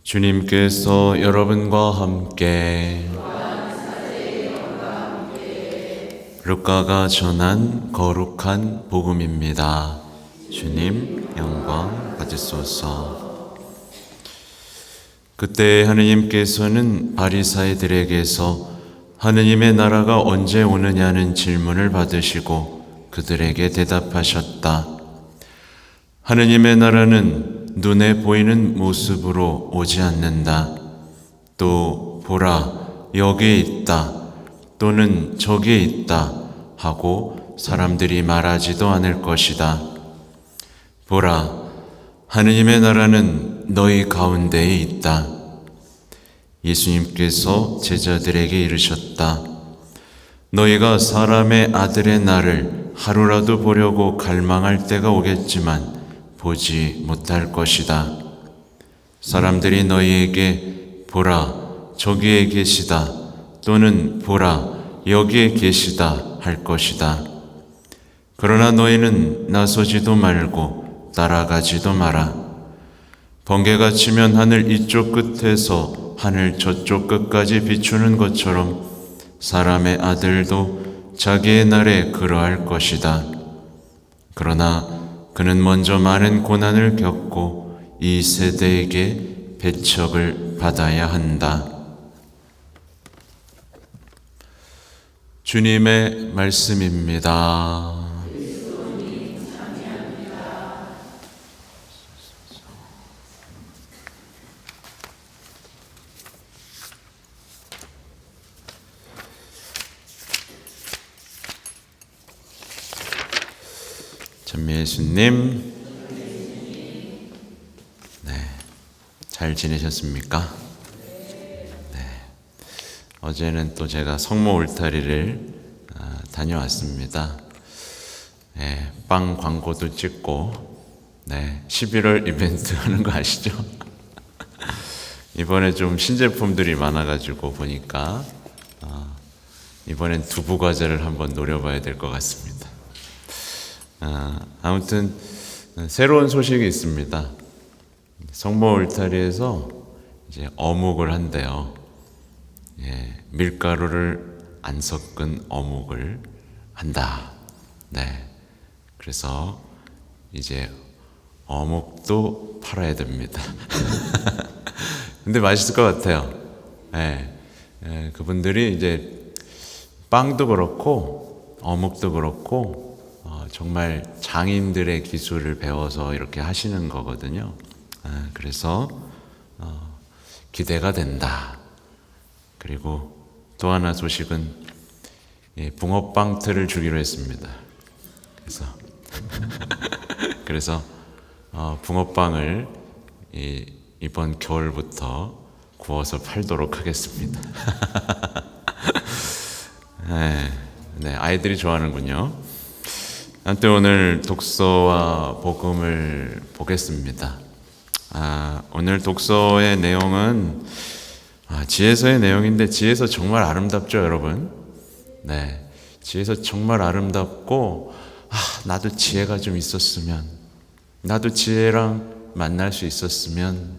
주님께서 여러분과 함께 루카가 전한 거룩한 복음입니다. 주님 영광 받으소서. 그때 하느님께서는 바리사이들에게서 하느님의 나라가 언제 오느냐는 질문을 받으시고 그들에게 대답하셨다. 하느님의 나라는 눈에 보이는 모습으로 오지 않는다. 또 보라, 여기에 있다. 또는 저기에 있다. 하고 사람들이 말하지도 않을 것이다. 보라, 하느님의 나라는 너희 가운데에 있다. 예수님께서 제자들에게 이르셨다. 너희가 사람의 아들의 날을 하루라도 보려고 갈망할 때가 오겠지만 보지 못할 것이다. 사람들이 너희에게 보라, 저기에 계시다. 또는 보라, 여기에 계시다 할 것이다. 그러나 너희는 나서지도 말고 따라가지도 마라. 번개가 치면 하늘 이쪽 끝에서 하늘 저쪽 끝까지 비추는 것처럼 사람의 아들도 자기의 날에 그러할 것이다. 그러나 그는 먼저 많은 고난을 겪고 이 세대에게 배척을 받아야 한다. 주님의 말씀입니다. 전미예수님, 잘 지내셨습니까? 어제는 또 제가 성모 울타리를 다녀왔습니다. 빵 광고도 찍고 11월 이벤트 하는 거 아시죠? 이번에 좀 신제품들이 많아가지고 보니까 이번엔 두부 과자를 한번 노려봐야 될 것 같습니다. 아무튼 새로운 소식이 있습니다. 성모 울타리에서 이제 어묵을 한대요. 밀가루를 안 섞은 어묵을 한다. 그래서 이제 어묵도 팔아야 됩니다. 근데 맛있을 것 같아요. 그분들이 이제 빵도 그렇고 어묵도 그렇고 정말 장인들의 기술을 배워서 이렇게 하시는 거거든요. 그래서 기대가 된다. 그리고 또 하나 소식은 붕어빵 틀을 주기로 했습니다. 그래서 붕어빵을 이번 겨울부터 구워서 팔도록 하겠습니다. 아이들이 좋아하는군요. 아무튼 오늘 독서와 복음을 보겠습니다. 오늘 독서의 내용은 지혜서의 내용인데 지혜서 정말 아름답죠, 여러분? 지혜서 정말 아름답고 나도 지혜가 좀 있었으면, 나도 지혜랑 만날 수 있었으면,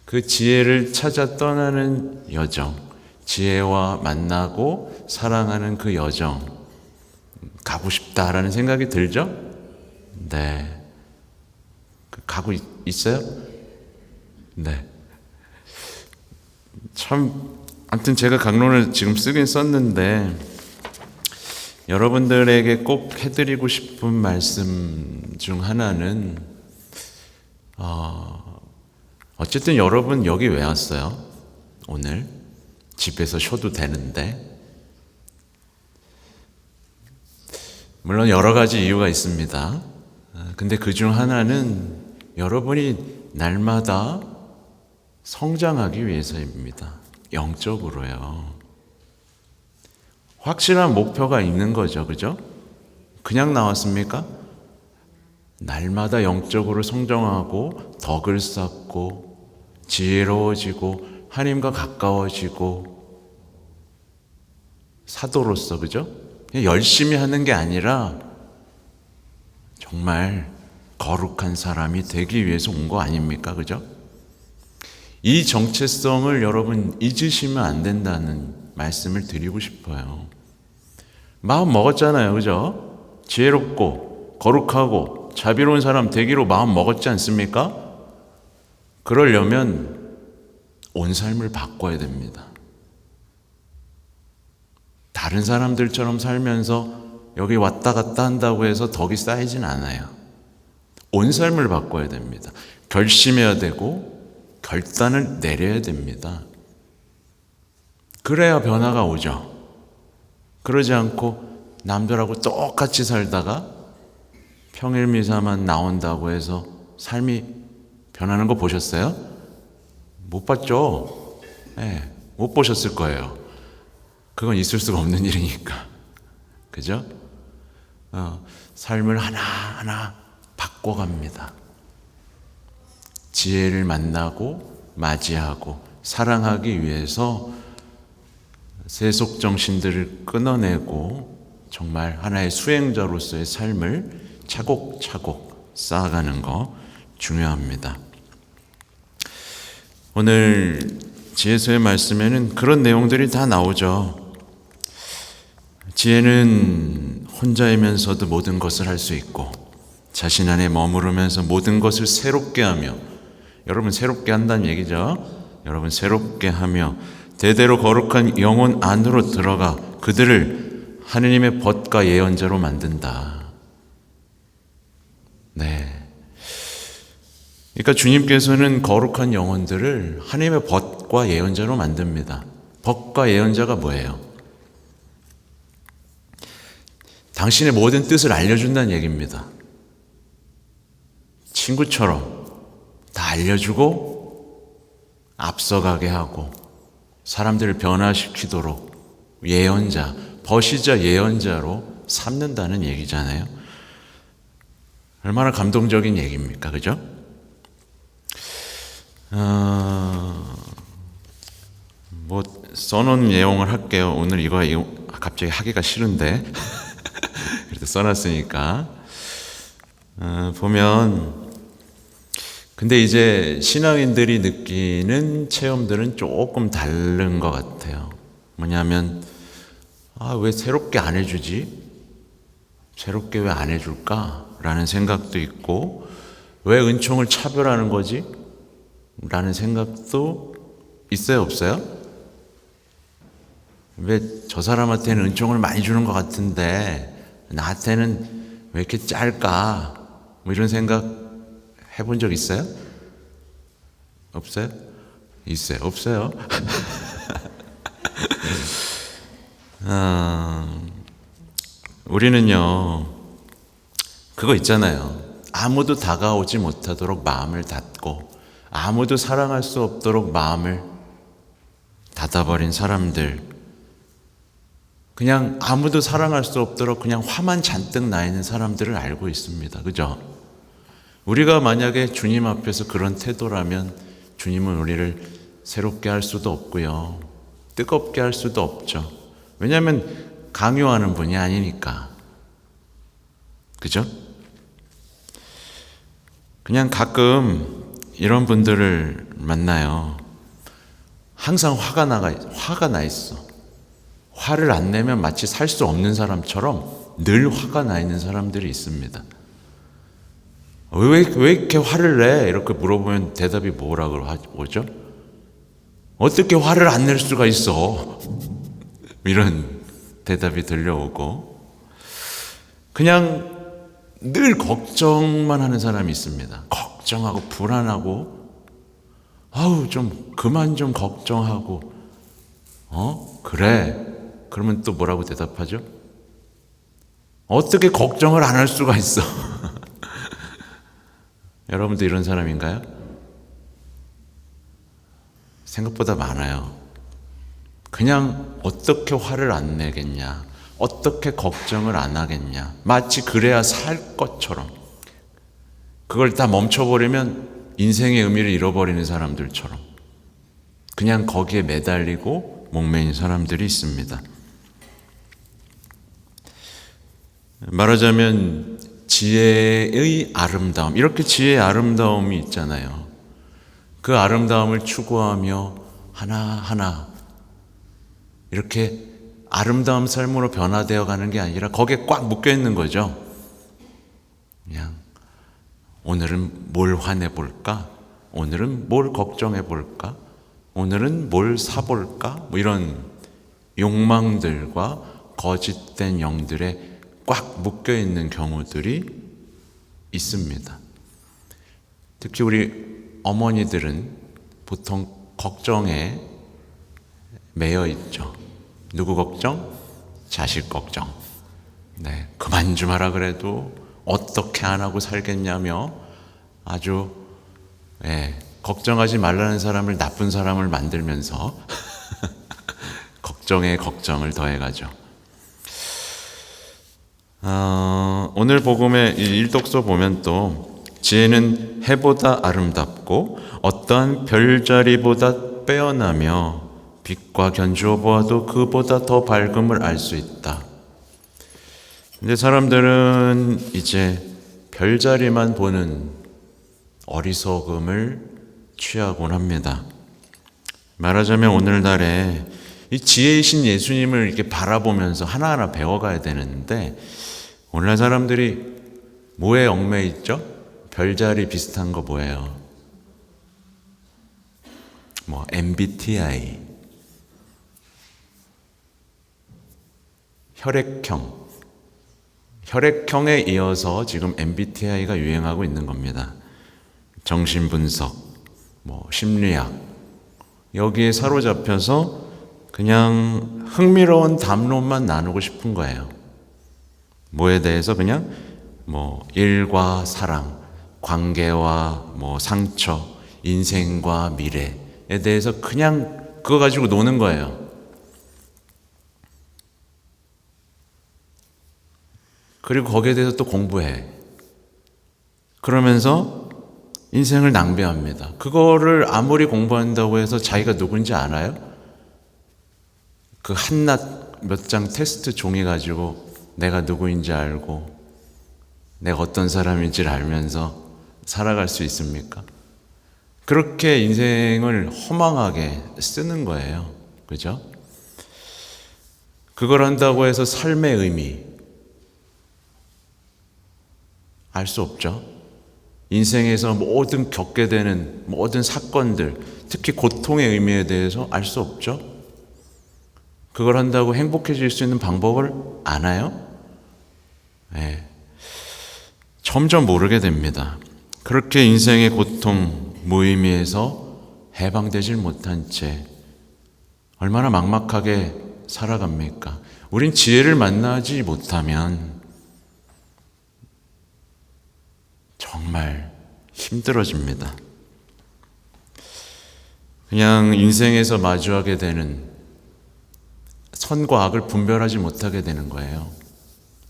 그 지혜를 찾아 떠나는 여정, 지혜와 만나고 사랑하는 그 여정 가고 싶다라는 생각이 들죠? 가고 있어요? 아무튼 제가 강론을 지금 쓰긴 썼는데 여러분들에게 꼭 해드리고 싶은 말씀 중 하나는 어쨌든 여러분 여기 왜 왔어요? 오늘 집에서 쉬어도 되는데 물론 여러 가지 이유가 있습니다. 근데 그 중 하나는 여러분이 날마다 성장하기 위해서입니다. 영적으로요. 확실한 목표가 있는 거죠. 그죠? 그냥 나왔습니까? 날마다 영적으로 성장하고 덕을 쌓고 지혜로워지고 하나님과 가까워지고 사도로서, 그죠? 열심히 하는 게 아니라 정말 거룩한 사람이 되기 위해서 온 거 아닙니까? 그죠? 이 정체성을 여러분 잊으시면 안 된다는 말씀을 드리고 싶어요. 마음 먹었잖아요, 그죠? 지혜롭고 거룩하고 자비로운 사람 되기로 마음 먹었지 않습니까? 그러려면 온 삶을 바꿔야 됩니다. 다른 사람들처럼 살면서 여기 왔다 갔다 한다고 해서 덕이 쌓이진 않아요. 온 삶을 바꿔야 됩니다. 결심해야 되고 결단을 내려야 됩니다. 그래야 변화가 오죠. 그러지 않고 남들하고 똑같이 살다가 평일미사만 나온다고 해서 삶이 변하는 거 보셨어요? 못 봤죠? 네, 못 보셨을 거예요. 그건 있을 수가 없는 일이니까. 그죠? 삶을 하나하나 바꿔갑니다. 지혜를 만나고 맞이하고 사랑하기 위해서 세속 정신들을 끊어내고 정말 하나의 수행자로서의 삶을 차곡차곡 쌓아가는 거 중요합니다. 오늘 지혜서의 말씀에는 그런 내용들이 다 나오죠. 지혜는 혼자이면서도 모든 것을 할 수 있고 자신 안에 머무르면서 모든 것을 새롭게 하며, 여러분 새롭게 한다는 얘기죠. 여러분 새롭게 하며 대대로 거룩한 영혼 안으로 들어가 그들을 하느님의 벗과 예언자로 만든다. 네. 그러니까 주님께서는 거룩한 영혼들을 하느님의 벗과 예언자로 만듭니다. 벗과 예언자가 뭐예요? 당신의 모든 뜻을 알려준다는 얘기입니다. 친구처럼 다 알려주고 앞서가게 하고 사람들을 변화시키도록 예언자, 벗이자 예언자로 삼는다는 얘기잖아요. 얼마나 감동적인 얘기입니까? 그죠? 뭐 써놓은 내용을 할게요. 오늘 이거 갑자기 하기가 싫은데 그래도 써놨으니까 보면, 근데 이제 신앙인들이 느끼는 체험들은 조금 다른 것 같아요. 뭐냐면 왜 새롭게 안 해주지? 새롭게 왜 안 해줄까? 라는 생각도 있고, 왜 은총을 차별하는 거지? 라는 생각도 있어요, 없어요? 왜 저 사람한테는 은총을 많이 주는 것 같은데 나한테는 왜 이렇게 짤까? 뭐 이런 생각 해본 적 있어요? 없어요? 있어요? 없어요? 우리는요, 그거 있잖아요. 아무도 다가오지 못하도록 마음을 닫고 아무도 사랑할 수 없도록 마음을 닫아버린 사람들, 그냥 아무도 사랑할 수 없도록 그냥 화만 잔뜩 나 있는 사람들을 알고 있습니다. 그죠? 우리가 만약에 주님 앞에서 그런 태도라면 주님은 우리를 새롭게 할 수도 없고요, 뜨겁게 할 수도 없죠. 왜냐하면 강요하는 분이 아니니까. 그죠? 그냥 가끔 이런 분들을 만나요. 항상 화가 나 있어. 화를 안 내면 마치 살 수 없는 사람처럼 늘 화가 나 있는 사람들이 있습니다. 왜 이렇게 화를 내? 이렇게 물어보면 대답이 뭐라고 하죠? 어떻게 화를 안 낼 수가 있어? 이런 대답이 들려오고, 그냥 늘 걱정만 하는 사람이 있습니다. 걱정하고 불안하고, 좀 그만 좀 걱정하고, 그래. 그러면 또 뭐라고 대답하죠? 어떻게 걱정을 안 할 수가 있어? 여러분도 이런 사람인가요? 생각보다 많아요. 그냥 어떻게 화를 안 내겠냐, 어떻게 걱정을 안 하겠냐, 마치 그래야 살 것처럼, 그걸 다 멈춰버리면 인생의 의미를 잃어버리는 사람들처럼 그냥 거기에 매달리고 목매인 사람들이 있습니다. 말하자면 지혜의 아름다움, 이렇게 지혜의 아름다움이 있잖아요. 그 그 아름다움을 추구하며 하나하나 이렇게 아름다운 삶으로 변화되어 가는 게 아니라 거기에 꽉 묶여 있는 거죠. 그냥 오늘은 뭘 화내볼까? 오늘은 뭘 걱정해볼까? 오늘은 뭘 사볼까? 뭐 이런 욕망들과 거짓된 영들에 꽉 묶여 있는 경우들이 있습니다. 특히 우리 어머니들은 보통 걱정에 매여 있죠. 누구 걱정? 자식 걱정. 네, 그만 좀 하라 그래도 어떻게 안 하고 살겠냐며 아주 걱정하지 말라는 사람을 나쁜 사람을 만들면서 걱정에 걱정을 더해가죠. 오늘 복음의 일독서 보면 또 지혜는 해보다 아름답고 어떠한 별자리보다 빼어나며 빛과 견주어 보아도 그보다 더 밝음을 알 수 있다. 근데 사람들은 이제 별자리만 보는 어리석음을 취하곤 합니다. 말하자면 오늘날에 이 지혜이신 예수님을 이렇게 바라보면서 하나하나 배워가야 되는데 오늘날 사람들이 뭐에 얽매여 있죠? 별자리 비슷한 거 뭐예요? 뭐 MBTI, 혈액형에 이어서 지금 MBTI가 유행하고 있는 겁니다. 정신분석, 뭐 심리학, 여기에 사로잡혀서 그냥 흥미로운 담론만 나누고 싶은 거예요. 뭐에 대해서 그냥 뭐 일과 사랑, 관계와 뭐 상처, 인생과 미래에 대해서 그냥 그거 가지고 노는 거예요. 그리고 거기에 대해서 또 공부해. 그러면서 인생을 낭비합니다. 그거를 아무리 공부한다고 해서 자기가 누군지 알아요? 그 한낱 몇 장 테스트 종이 가지고 내가 누구인지 알고 내가 어떤 사람인지를 알면서 살아갈 수 있습니까? 그렇게 인생을 허망하게 쓰는 거예요. 그죠? 그걸 한다고 해서 삶의 의미 알 수 없죠. 인생에서 모든 겪게 되는 모든 사건들, 특히 고통의 의미에 대해서 알 수 없죠. 그걸 한다고 행복해질 수 있는 방법을 아나요? 네. 점점 모르게 됩니다. 그렇게 인생의 고통, 무의미에서 해방되질 못한 채 얼마나 막막하게 살아갑니까? 우린 지혜를 만나지 못하면 정말 힘들어집니다. 그냥 인생에서 마주하게 되는 선과 악을 분별하지 못하게 되는 거예요.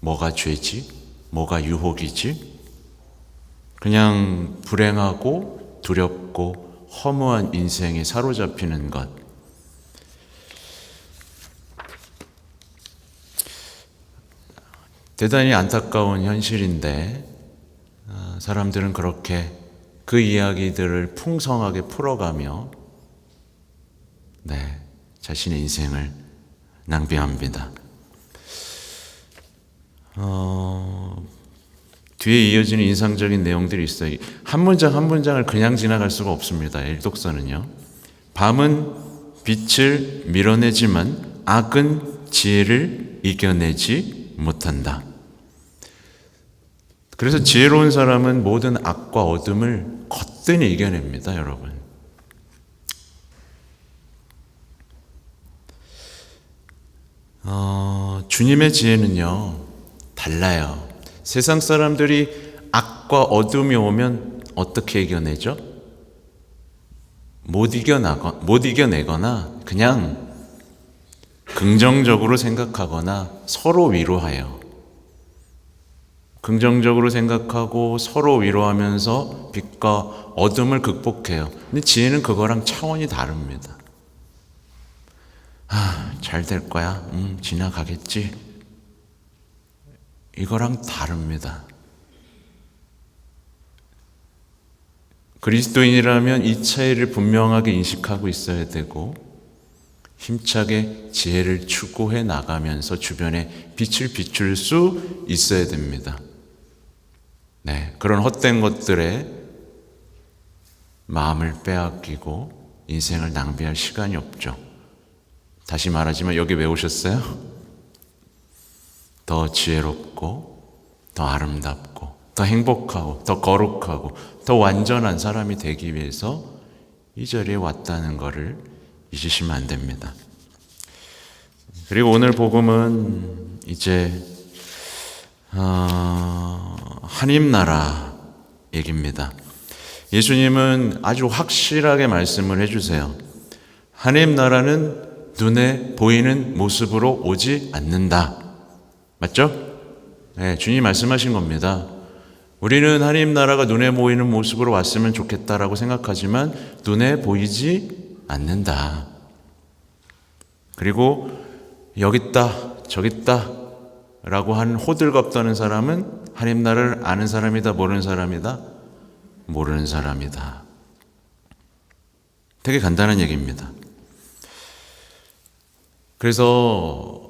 뭐가 죄지? 뭐가 유혹이지? 그냥 불행하고 두렵고 허무한 인생에 사로잡히는 것. 대단히 안타까운 현실인데 사람들은 그렇게 그 이야기들을 풍성하게 풀어가며 자신의 인생을 낭비합니다. 뒤에 이어지는 인상적인 내용들이 있어요. 한 문장 한 문장을 그냥 지나갈 수가 없습니다. 일독서는요. 밤은 빛을 밀어내지만 악은 지혜를 이겨내지 못한다. 그래서 지혜로운 사람은 모든 악과 어둠을 거뜬히 이겨냅니다, 여러분. 주님의 지혜는요, 달라요. 세상 사람들이 악과 어둠이 오면 어떻게 이겨내죠? 못 이겨내거나 그냥 긍정적으로 생각하거나 서로 위로해요. 긍정적으로 생각하고 서로 위로하면서 빛과 어둠을 극복해요. 근데 지혜는 그거랑 차원이 다릅니다. 잘 될 거야. 지나가겠지. 이거랑 다릅니다. 그리스도인이라면 이 차이를 분명하게 인식하고 있어야 되고 힘차게 지혜를 추구해 나가면서 주변에 빛을 비출 수 있어야 됩니다. 네, 그런 헛된 것들에 마음을 빼앗기고 인생을 낭비할 시간이 없죠. 다시 말하지만 여기 왜 오셨어요? 더 지혜롭고 더 아름답고 더 행복하고 더 거룩하고 더 완전한 사람이 되기 위해서 이 자리에 왔다는 것을 잊으시면 안 됩니다. 그리고 오늘 복음은 이제 하나님 나라 얘기입니다. 예수님은 아주 확실하게 말씀을 해주세요. 하나님 나라는 눈에 보이는 모습으로 오지 않는다. 맞죠? 네, 주님 말씀하신 겁니다. 우리는 하나님 나라가 눈에 보이는 모습으로 왔으면 좋겠다라고 생각하지만 눈에 보이지 않는다. 그리고 여기 있다, 저기 있다 라고 하는 호들갑 떠는 사람은 하나님 나라를 아는 사람이다, 모르는 사람이다? 모르는 사람이다. 되게 간단한 얘기입니다. 그래서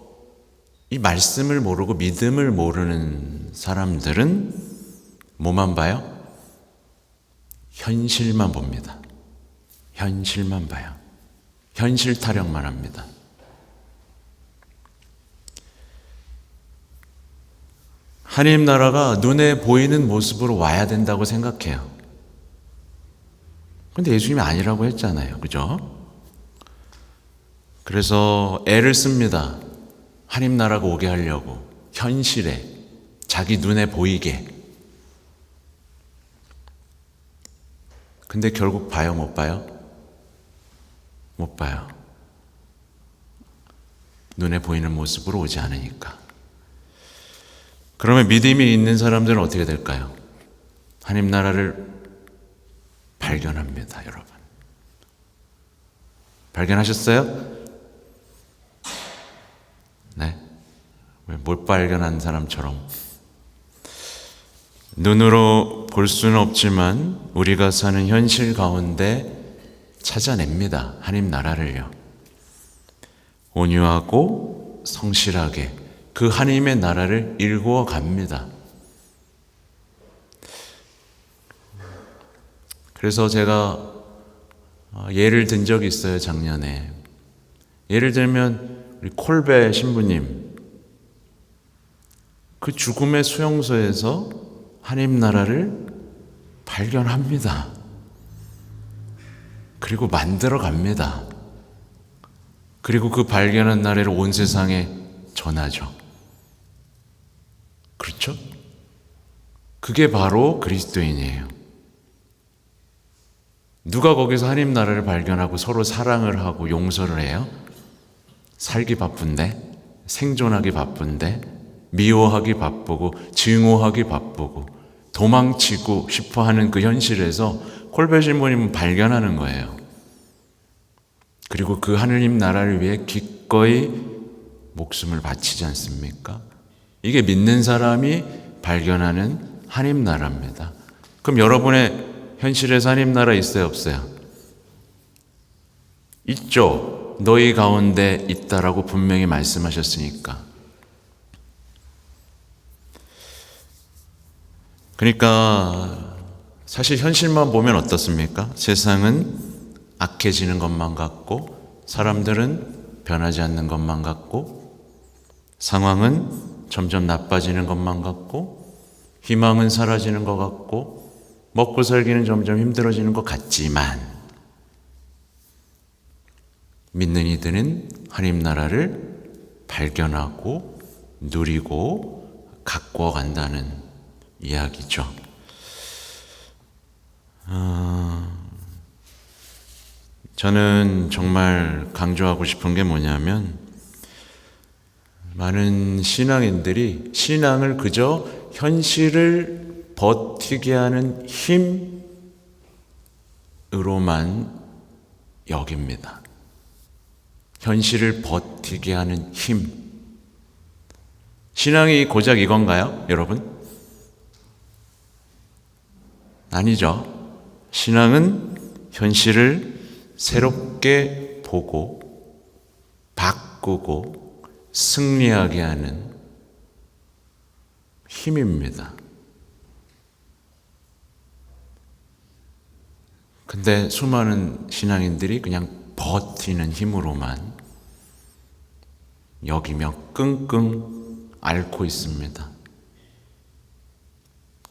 이 말씀을 모르고 믿음을 모르는 사람들은 뭐만 봐요? 현실만 봅니다. 현실만 봐요. 현실 타령만 합니다. 하나님 나라가 눈에 보이는 모습으로 와야 된다고 생각해요. 근데 예수님이 아니라고 했잖아요. 그죠? 그래서 애를 씁니다. 하나님 나라가 오게 하려고. 현실에, 자기 눈에 보이게. 근데 결국 봐요, 못 봐요? 못 봐요. 눈에 보이는 모습으로 오지 않으니까. 그러면 믿음이 있는 사람들은 어떻게 될까요? 하나님 나라를 발견합니다, 여러분. 발견하셨어요? 네. 왜 못 발견한 사람처럼. 눈으로 볼 수는 없지만 우리가 사는 현실 가운데 찾아냅니다. 하나님 나라를요. 온유하고 성실하게 그 하나님의 나라를 일구어 갑니다. 그래서 제가 예를 든 적이 있어요, 작년에. 예를 들면 우리 콜베 신부님, 그 죽음의 수용소에서 하나님 나라를 발견합니다. 그리고 만들어 갑니다. 그리고 그 발견한 나라를 온 세상에 전하죠. 그렇죠? 그게 바로 그리스도인이에요. 누가 거기서 하나님 나라를 발견하고 서로 사랑을 하고 용서를 해요? 살기 바쁜데, 생존하기 바쁜데, 미워하기 바쁘고 증오하기 바쁘고 도망치고 싶어하는 그 현실에서 콜베 신부님은 발견하는 거예요. 그리고 그 하느님 나라를 위해 기꺼이 목숨을 바치지 않습니까? 이게 믿는 사람이 발견하는 하나님 나라입니다. 그럼 여러분의 현실에서 하나님 나라 있어요, 없어요? 있죠. 너희 가운데 있다라고 분명히 말씀하셨으니까. 그러니까 사실 현실만 보면 어떻습니까? 세상은 악해지는 것만 같고 사람들은 변하지 않는 것만 같고 상황은 점점 나빠지는 것만 같고 희망은 사라지는 것 같고 먹고 살기는 점점 힘들어지는 것 같지만 믿는 이들은 하나님 나라를 발견하고 누리고 가꾸어 간다는 이야기죠. 저는 정말 강조하고 싶은 게 뭐냐면 많은 신앙인들이 신앙을 그저 현실을 버티게 하는 힘으로만 여깁니다. 현실을 버티게 하는 힘. 신앙이 고작 이건가요, 여러분? 아니죠. 신앙은 현실을 새롭게 보고 바꾸고 승리하게 하는 힘입니다. 근데 수많은 신앙인들이 그냥 버티는 힘으로만 여기며 끙끙 앓고 있습니다.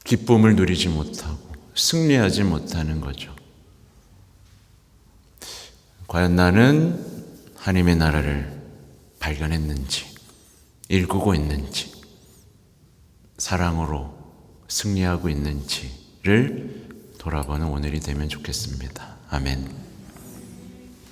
기쁨을 누리지 못하고 승리하지 못하는 거죠. 과연 나는 하나님의 나라를 발견했는지, 일구고 있는지, 사랑으로 승리하고 있는지를 돌아보는 오늘이 되면 좋겠습니다. 아멘.